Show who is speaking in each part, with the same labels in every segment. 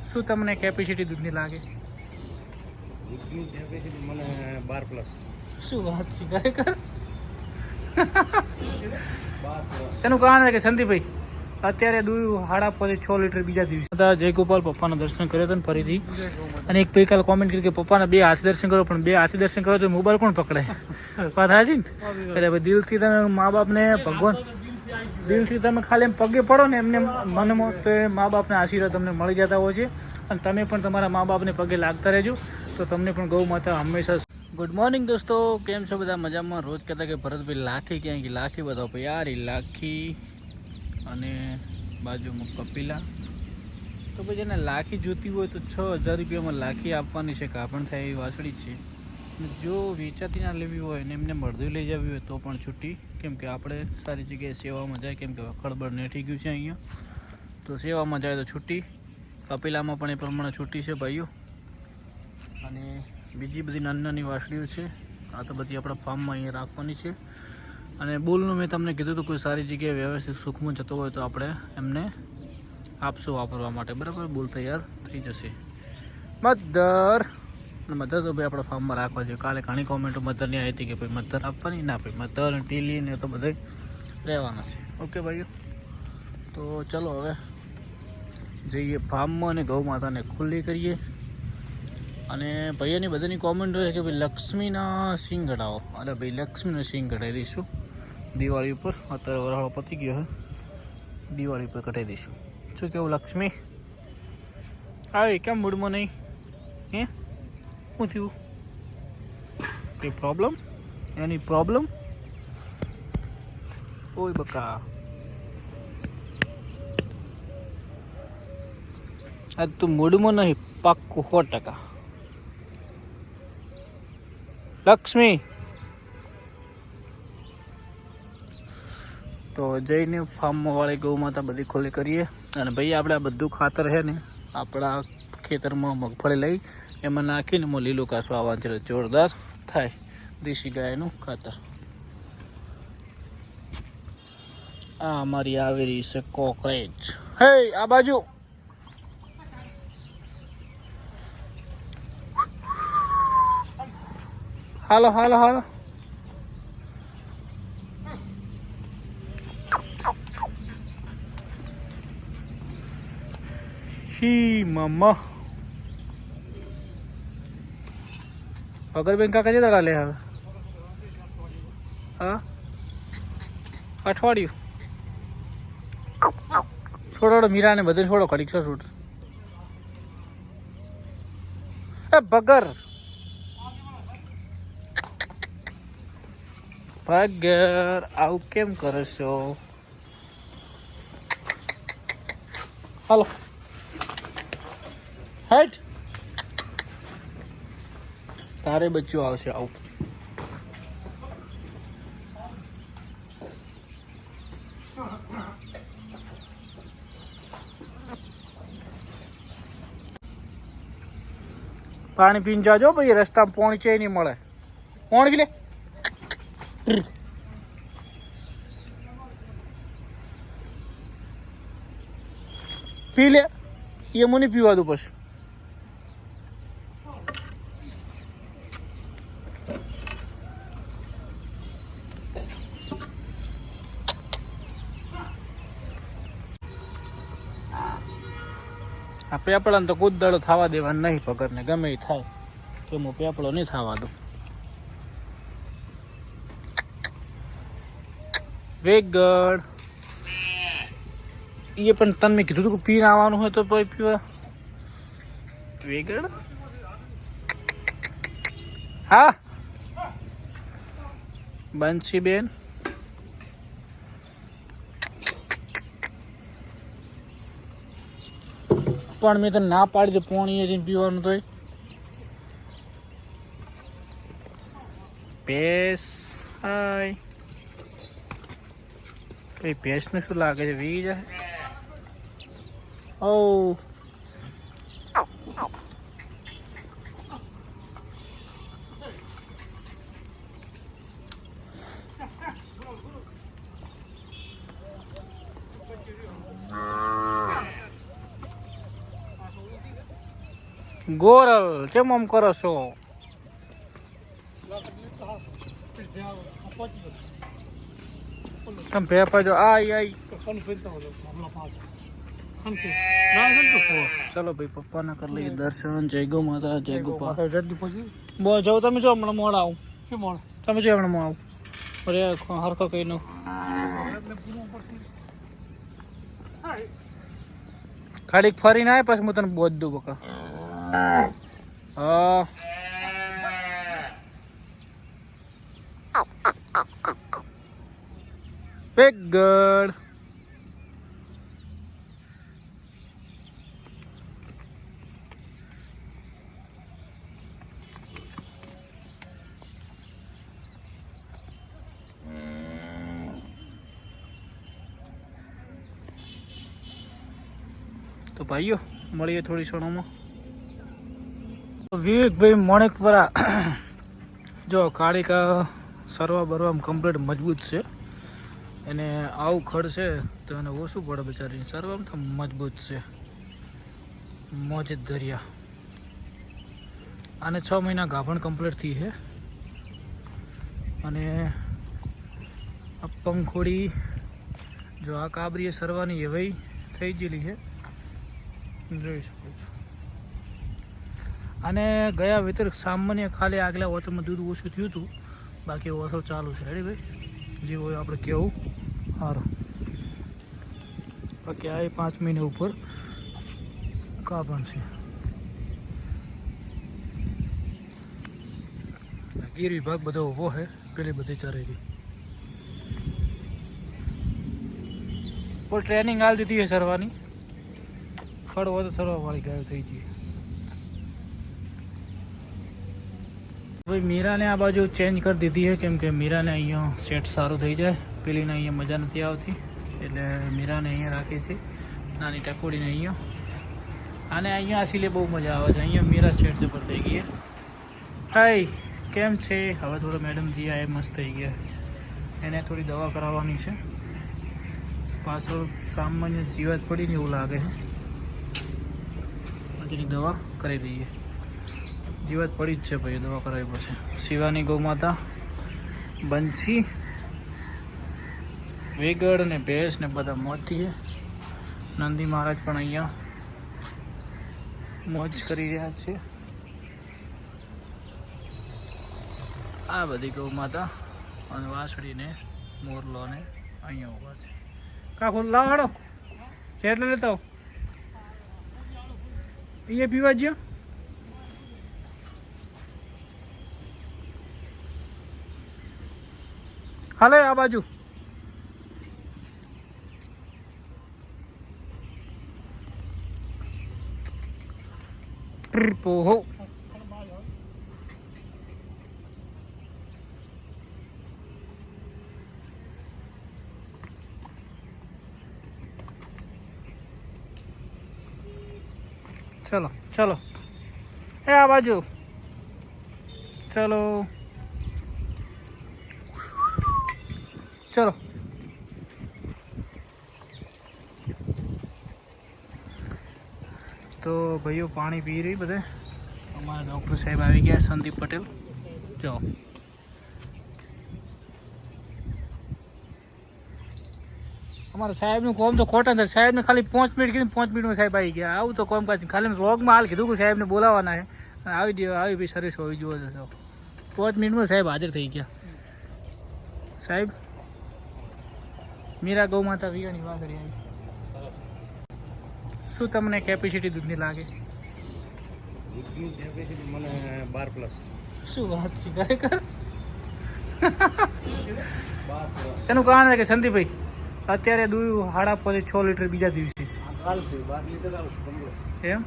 Speaker 1: શું તમને કેપેસિટી દૂધની લાગે?
Speaker 2: દૂધની કેપેસિટી મને 12+.
Speaker 1: શું વાત છે ખરેખર?
Speaker 2: 12+.
Speaker 1: એનું કારણ છે કે સંદીપભાઈ અત્યારે દૂધ 5.5-6 લીટર બીજા દિવસે હતા. જય ગોપાલ પપ્પાના દર્શન કર્યા હતા ને ફરીથી. અને એક ભાઈ કાલે કોમેન્ટ કરી કે પપ્પાના 2 હાથે દર્શન કરો, પણ 2 હાથે દર્શન કરો તો મોબાઈલ કોણ પકડે? વાત હાચી ને? એટલે દિલથી તમે મા બાપને ભગવાન દિલથી તમે ખાલી એમ પગે પડો ને એમને મનમાં, તો એ મા બાપના આશીર્વાદ તમને મળી જતા હોય છે. અને તમે પણ તમારા મા બાપને પગે લાગતા રહેજો, તો તમને પણ ગૌ માતા હંમેશા. ગુડ મોર્નિંગ દોસ્તો, કેમ છો બધા? મજામાં? રોજ કહેતા કે ભરતભાઈ લાખી ક્યાં ગઈ? લાખી બતાવો ભાઈ. યાર એ લાખી અને બાજુમાં કપિલા. તો ભાઈ જેને લાખી જોતી હોય તો 6,000 રૂપિયામાં લાખી આપવાની છે. કાપણ થાય એવી વાસળી છે. જો વેચાતી ના લેવી હોય ને એમને મળદી લઈ જવી હોય તો પણ છૂટી, કેમ કે આપણે સારી જગ્યાએ સેવામાં જાય, કેમ કે ખળબળ નેઠી ગયું છે અહીંયા, તો સેવામાં જાય તો છૂટી. કપિલામાં પણ એ પ્રમાણે છૂટી છે ભાઈઓ. અને બીજી બધી નાની નાની વાસળીઓ છે. આ તો બધી આપણા ફાર્મમાં અહીંયા રાખવાની છે. અને બુલનું મેં તમને કીધું હતું કોઈ સારી જગ્યાએ વ્યવસ્થિત સુખમાં જતો હોય તો આપણે એમને આપશું વાપરવા માટે, બરાબર? બુલ તૈયાર થઈ જશે. મધર મધર તો ભાઈ આપણા ફાર્મમાં રાખવા જોઈએ. કાલે ઘણી કોમેન્ટો મધરની આવી હતી કે ભાઈ મધર આપવાની ના, ભાઈ મધર ટીલી ને તો બધે રહેવાના છે. ઓકે ભાઈઓ, તો ચલો હવે જઈએ ફાર્મમાં અને ગૌ માતાને ખુલ્લી કરીએ. અને ભાઈઓની બધાની કોમેન્ટ હોય કે ભાઈ લક્ષ્મીના સિંગ કઢાવો. અરે ભાઈ લક્ષ્મીના સિંગ કઢાવી દઈશું દિવાળી ઉપર. અત્યારે વરસાદ પતી ગયો હે, દિવાળી ઉપર કઢાવી દઈશું. શું કેવું લક્ષ્મી? આવી કેમ મૂડમાં નહીં? હે શું થયું? કઈ પ્રોબ્લેમ? એની પ્રોબ્લેમ? ઓય બકા, આજ તું મૂડમાં નહીં, પાક્કું 100%. લક્ષ્મી તો જઈને ફાર્મમાં વાળી ગૌ માતા બધી ખોલી કરીએ. અને ભાઈ આપણે આ બધું ખાતર છે ને આપણા ખેતરમાં મગફળી લઈ એમાં નાખીને એમાં લીલું ઘાસ વાવવાનું છે, જોરદાર થાય દેશી ગાયનું ખાતર. આ અમારી આવી રહી છે કોકરેજ. હે આ બાજુ હાલો હાલો હાલો. હી મમ્મા અગરબેન કાકા જતા લે હવે. હા અઠવાડિયું છોડો મીરાને બધે છોડો કરી છે શૂટ. એ બગર બગર આવું કેમ કરો છો? હાલો હેટ તારે બચ્ચું આવશે. આવું પાણી પીને જાજો ભાઈ, રસ્તામાં પોણી છે નહીં મળે. પોણી પી લે. પી લે, એ મને પીવા દઉં પછી. આ પેપડાને તો કૂદદાડો થવા દેવાનું નહીં, પગરને ગમે એ થાય તો હું પેપડો નહીં થવા દઉં. વેગડ એ પણ તને મેં કીધું હતું કે પીને આવવાનું હોય તો પીવા. વેગડ હા બંસી બેન પણ મેં તને ના પાડી દે પોણી જઈને પીવાનું. તો ભેંસ હાય કઈ ભેંસને શું લાગે છે? વી જાય. ઓ ગોરલ કેમ આમ કરો છો? તમે ભેપા જો આઈ ચલો ભાઈ પપ્પાના કરી લઈએ દર્શન. જય ગૌ માતા, જય ગોપાલ. જાઉં તમે જો હમણાં મોડા આવું. શું મોડ? તમે જો હમણાં આવું. અરે હરખો કઈ નો ખાડીક ફરીને આવે પછી હું તને બોધ દઉં બકા. હા બિગ ગર્ડ. તો ભાઈઓ મળીએ થોડી ક્ષણોમાં. વિવેકભાઈ મોણેકવરા જો કાળિકા સરવા બરવા કમ્પ્લીટ મજબૂત છે. એને આવું ખડ છે તો એને ઓછું પડે બિચારી. સરવામાં તો મજબૂત છે. મોજ દરિયા. આને 6 મહિના ગાભણ કમ્પ્લીટ થઈ છે. અને આ પંખોડી જો આ કાબરી સરવાની એવાય થઈ ગયેલી છે, જોઈ શકો છો. અને ગયા વિતર સામાન્ય ખાલી આગલા ઓછોમાં દૂધ ઓછું થયું હતું, બાકી ઓછો ચાલુ છે. રેડી ભાઈ, જે હોય આપણે કેવું સારું. બાકી આ 5 મહિના ઉપર કાબણ છે. ગીર વિભાગ બધો ઊભો છે, પેલી બધી ચરેલી કોઈ ટ્રેનિંગ આલ દીધી છે સરવાની. ખડ હોય તો સરવા વાળી ગાયો થઈ ગઈ. ભાઈ મીરાને આ બાજુ ચેન્જ કરી દીધી છે, કેમ કે મીરાને અહીંયા સેટ સારું થઈ જાય. પેલીને અહીંયા મજા નથી આવતી એટલે મીરાને અહીંયા રાખી છે. નાની ટકોડીને અહીંયા. આને અહીંયા આસીલે બહુ મજા આવે છે. અહીંયા મીરા સેટ પર થઈ ગઈ. હાય કેમ છે? હવે થોડો મેડમજી આ મસ્ત થઈ ગયા. એને થોડી દવા કરાવવાની છે. પાછળ સામાન્ય જીવાત પડીને એવું લાગે છે. તેની દવા કરી દઈએ. જીવાત પડી જ છે ભાઈ, દવા કરાવી પડશે. શિવાની ગૌ માતા, બંછી, વેગડ ને ભેંસ ને બધા મોજથી છે. નંદી મહારાજ પણ અહીંયા મોજ કરી રહ્યા છે. આ બધી ગૌ માતા અને વાસળી ને મોરલો ને અહીંયા ઊભા છે. કાકો લાવાડો એટલે લેતા આવો. અહીંયા પીવા જ્યો. હાલે આ બાજુ. ઓહો ચલો ચલો એ આ બાજુ ચલો ચલો. તો ભાઈઓ પાણી પી રહી બધે. અમારા ડૉક્ટર સાહેબ આવી ગયા, સંદીપ પટેલ. જો અમારા સાહેબનું કોમ તો ખોટા છે. સાહેબને ખાલી 5 મિનિટ કીધું, 5 મિનિટમાં સાહેબ આવી ગયા. આવું તો કોમ કાંઈ ખાલી રોગમાં હાલ કીધું કે સાહેબને બોલાવવાના છે. આવી ભાઈ સર્વિસ હોવી જોઈએ. 5 મિનિટમાં સાહેબ હાજર થઈ ગયા. સાહેબ મીરા ગૌ માતા વિયાની વાઘડી આવી. શું તમને કેપેસિટી દૂધની લાગે?
Speaker 2: દૂધની કેપેસિટી મને 12+.
Speaker 1: શું વાત છે ખરેખર?
Speaker 2: 12+.
Speaker 1: એનું કારણ છે કે સંદીપભાઈ અત્યારે દૂધ 5.5 6 લીટર બીજા દિવસે
Speaker 2: હાલશે 12 લીટર હાલશે કમ્પ્લીટ.
Speaker 1: એમ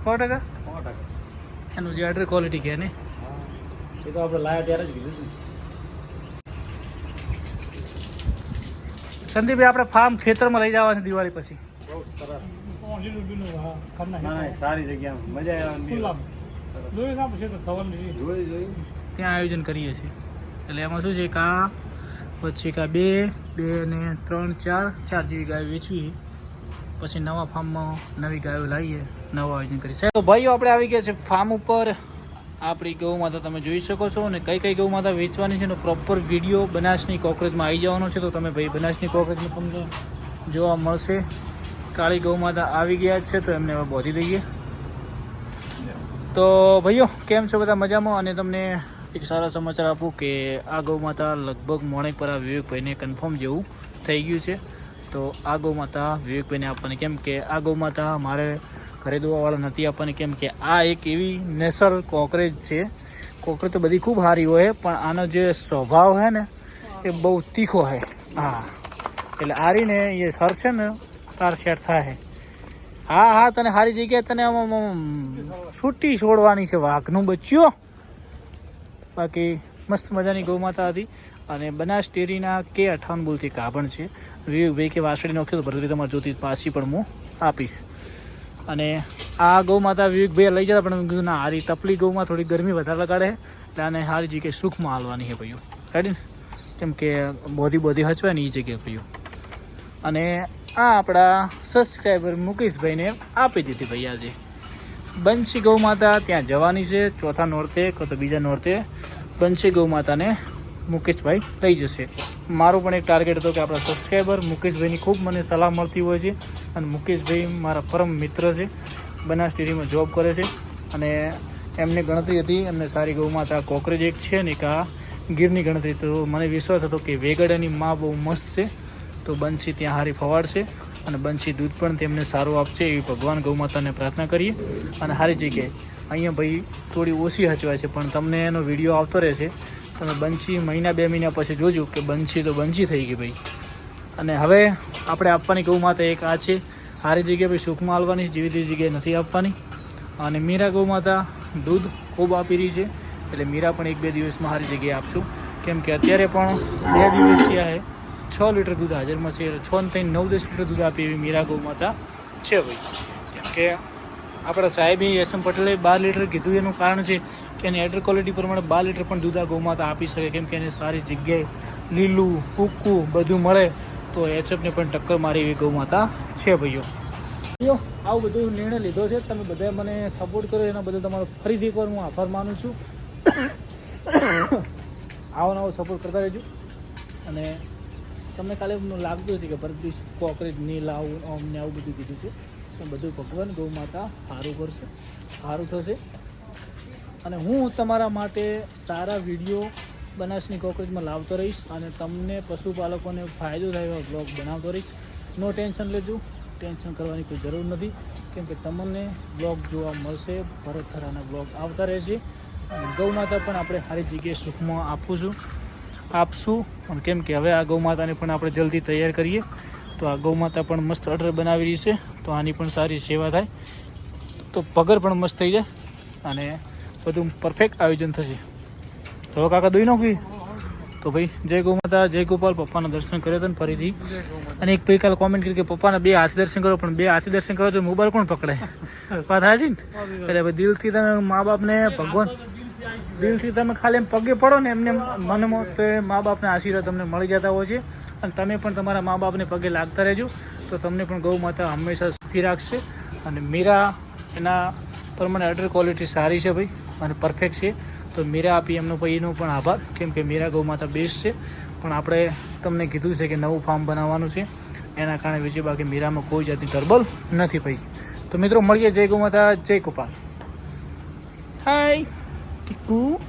Speaker 1: 100%?
Speaker 2: 100%.
Speaker 1: એનું જે અડર ક્વોલિટી કહે ને,
Speaker 2: એ તો આપણે લાયા ત્યારે જ કીધું.
Speaker 1: સંદીપભાઈ આપણે ફાર્મ ખેતરમાં લઈ જવા છે દિવાળી પછી.
Speaker 2: બહુ સરસ. સારી જગ્યા મજા આવે.
Speaker 1: ત્યાં આયોજન કરીએ છીએ. એટલે એમાં શું છે કે આ પછી કા 2 2 ને 3 4 4 જેવી ગાય વેચવી. પછી નવા ફાર્મમાં નવી ગાયો લાવીએ, નવું આયોજન કરીએ. તો ભાઈઓ આપણે આવી ગયા છે ફાર્મ ઉપર. આપણી ગૌ માતા તમે જોઈ શકો છો, અને કઈ કઈ ગૌ માતા વેચવાની છે એનો પ્રોપર વિડીયો બનાસની કોકરેજમાં આવી જવાનો છે. તો તમે ભાઈ બનાસની કોકરેજમાં તમને જોવા મળશે. કાળી ગૌ માતા આવી ગયા છે, તો એમને હવે બોધી દઈએ. તો ભાઈઓ કેમ છો બધા? મજામાં. અને તમને એક સારા સમાચાર આપું કે આ ગૌ માતા લગભગ મોણેક પર આ વિવેકભાઈને કન્ફર્મ જેવું થઈ ગયું છે. તો આ ગૌ માતા વિવેકભાઈને આપવાની, કેમ કે આ ગૌ માતા મારે ઘરે દોવાવાળા નથી આપવાની, કેમ કે આ એક એવી નેસલ કોકરેજ છે. કોકરેજ તો બધી ખૂબ સારી હોય, પણ આનો જે સ્વભાવ છે ને એ બહુ તીખો છે. હા, એટલે આરીને એ સરશે ને તાર સેટ થાય. હા હા, તને સારી જગ્યાએ તને છૂટી છોડવાની છે વાઘનું બચ્યો. બાકી મસ્ત મજાની ગૌ માતા હતી. અને બનાસ ડેરીના K58 બોલથી કાભણ છે. વિવેકભાઈ કે વાસળી નાખ્યો તો ભરતભાઈ તમારે જોતી પાછી પણ હું આપીશ. અને આ ગૌ માતા વિવેકભાઈ લઈ જતા, પણ કીધું ના, હારી તપલી ગૌમાં થોડી ગરમી વધારે લગાડે, એટલે આને સારી જગ્યાએ સુખમાં હાલવાની છે ભાઈઓ, કાઢી ને, કેમ કે બોધી હચવાય ને એ જગ્યાએ ભાઈઓ. અને આ આપણા સબસ્ક્રાઈબર મુકેશભાઈને આપી દીધી ભાઈ. આજે બંસી ગૌ માતા ત્યાં જવાની છે, ચોથા નોરતે કે તો બીજા નોરતે બંસી ગૌ માતાને મુકેશભાઈ લઈ જશે. મારું પણ એક ટાર્ગેટ હતો કે આપણા સબસ્ક્રાઈબર મુકેશભાઈની ખૂબ મને સલાહ મળતી હોય છે. અને મુકેશભાઈ મારા પરમ મિત્ર છે, બનાસ ડેરીમાં જોબ કરે છે. અને એમને ગણતરી હતી, એમને સારી ગૌ માતા કોકરેજ એક છે ને એક આ ગીરની ગણતરી. તો મને વિશ્વાસ હતો કે વેગડાની માં બહુ મસ્ત છે, તો બંસી ત્યાં હારી ફવાડશે અને બંસી દૂધ પણ તેમને સારું આપશે એવી ભગવાન ગૌ માતાને પ્રાર્થના કરીએ. અને સારી જગ્યાએ અહીંયા ભાઈ થોડી ઓછી હચવાય છે, પણ તમને એનો વિડીયો આવતો રહેશે. તમે બંસી મહિના 2 મહિના પછી જોજો કે બંસી તો બંસી થઈ ગઈ ભાઈ. અને હવે આપણે આપવાની ગૌ માતા એક આ છે, સારી જગ્યાએ ભાઈ સુખમાં હાલવાની, જેવી તેવી જગ્યાએ નથી આપવાની. અને મીરા ગૌ માતા દૂધ ખૂબ આપી રહી છે, એટલે મીરા પણ 1-2 દિવસમાં સારી જગ્યાએ આપશું. કેમ કે અત્યારે પણ 2 દિવસ થયા છે, 6 લીટર દૂધ હાજરમાં છે. 6 ને 3 9-10 લીટર દૂધ આપી એવી મીરા ગૌ માતા છે ભાઈ. કેમ કે આપણા સાહેબે SM પટેલે 12 લીટર કીધું. એનું કારણ છે કે એની એડર ક્વોલિટી પ્રમાણે 12 લીટર પણ દૂધ આ ગૌ માતા આપી શકે, કેમ કે એને સારી જગ્યાએ લીલું સૂકું બધું મળે, તો HFને પણ ટક્કર મારી એવી ગૌ માતા છે ભાઈઓ. આવું બધું નિર્ણય લીધો છે. તમે બધા મને સપોર્ટ કરો, એના બદલ તમારો ફરીથી એકવાર હું આભાર માનું છું. આવો નવો સપોર્ટ કરતા રહેજો. અને તમને કાલે લાગતું હતું કે ભરતભાઈ કોકરેજ નહીં લાવું, અમને આવું બધું કીધું છે. તો બધું ભગવાન ગૌ માતા સારું કરશે, સારું થશે. અને હું તમારા માટે સારા વિડીયો બનાસની કોકરેજમાં લાવતો રહીશ, અને તમને પશુપાલકોને ફાયદો થાય એવા બ્લોગ બનાવતો રહીશ. નો ટેન્શન લેજો, ટેન્શન કરવાની કોઈ જરૂર નથી, કેમ કે તમને બ્લોગ જોવા મળશે. ભરત થરાના બ્લોગ આવતા રહેશે. ગૌ માતા પણ આપણે સારી જગ્યાએ સુખમાં આપશું. અને કેમ કે હવે આ ગૌ માતાને પણ આપણે જલ્દી તૈયાર કરીએ, તો આ ગૌ માતા પણ મસ્ત અડર બનાવી રહી છે. તો આની પણ સારી સેવા થાય, તો પગર પણ મસ્ત થઈ જાય અને બધું પરફેક્ટ આયોજન થશે. તો કાકા દોઈ નાખી. તો ભાઈ જય ગૌ માતા, જય ગોપાલ. પપ્પાના દર્શન કર્યા હતા ને ફરીથી. અને એક ભાઈ કાલે કોમેન્ટ કરી કે પપ્પાના 2 હાથે દર્શન કરો, પણ 2 હાથે દર્શન કરો તો મોબાઈલ કોણ પકડે? વાત સાચી ને? એટલે ભાઈ દિલથી તમે મા બાપને ભગવાન, દિલથી તમે ખાલી એમ પગે પડો ને એમને મનમાં, તો એ મા બાપના આશીર્વાદ તમને મળી જતા હોય છે. અને તમે પણ તમારા મા બાપને પગે લાગતા રહેજો, તો તમને પણ ગૌ માતા હંમેશા સુખી રાખશે. અને મીરા એના પ્રમાણે અડર ક્વોલિટી સારી છે ભાઈ, અને પરફેક્ટ છે. તો મીરા આપી એમનો ભાઈ એનો પણ આભાર, કેમ કે મીરા ગૌ માતા બેસ્ટ છે. પણ આપણે તમને કીધું છે કે નવું ફાર્મ બનાવવાનું છે, એના કારણે વિશે. બાકી મીરામાં કોઈ જાતની ગરબલ નથી ભાઈ. તો મિત્રો મળીએ. જય ગૌ માતા, જય ગોપાલ. હાય ટીકુ.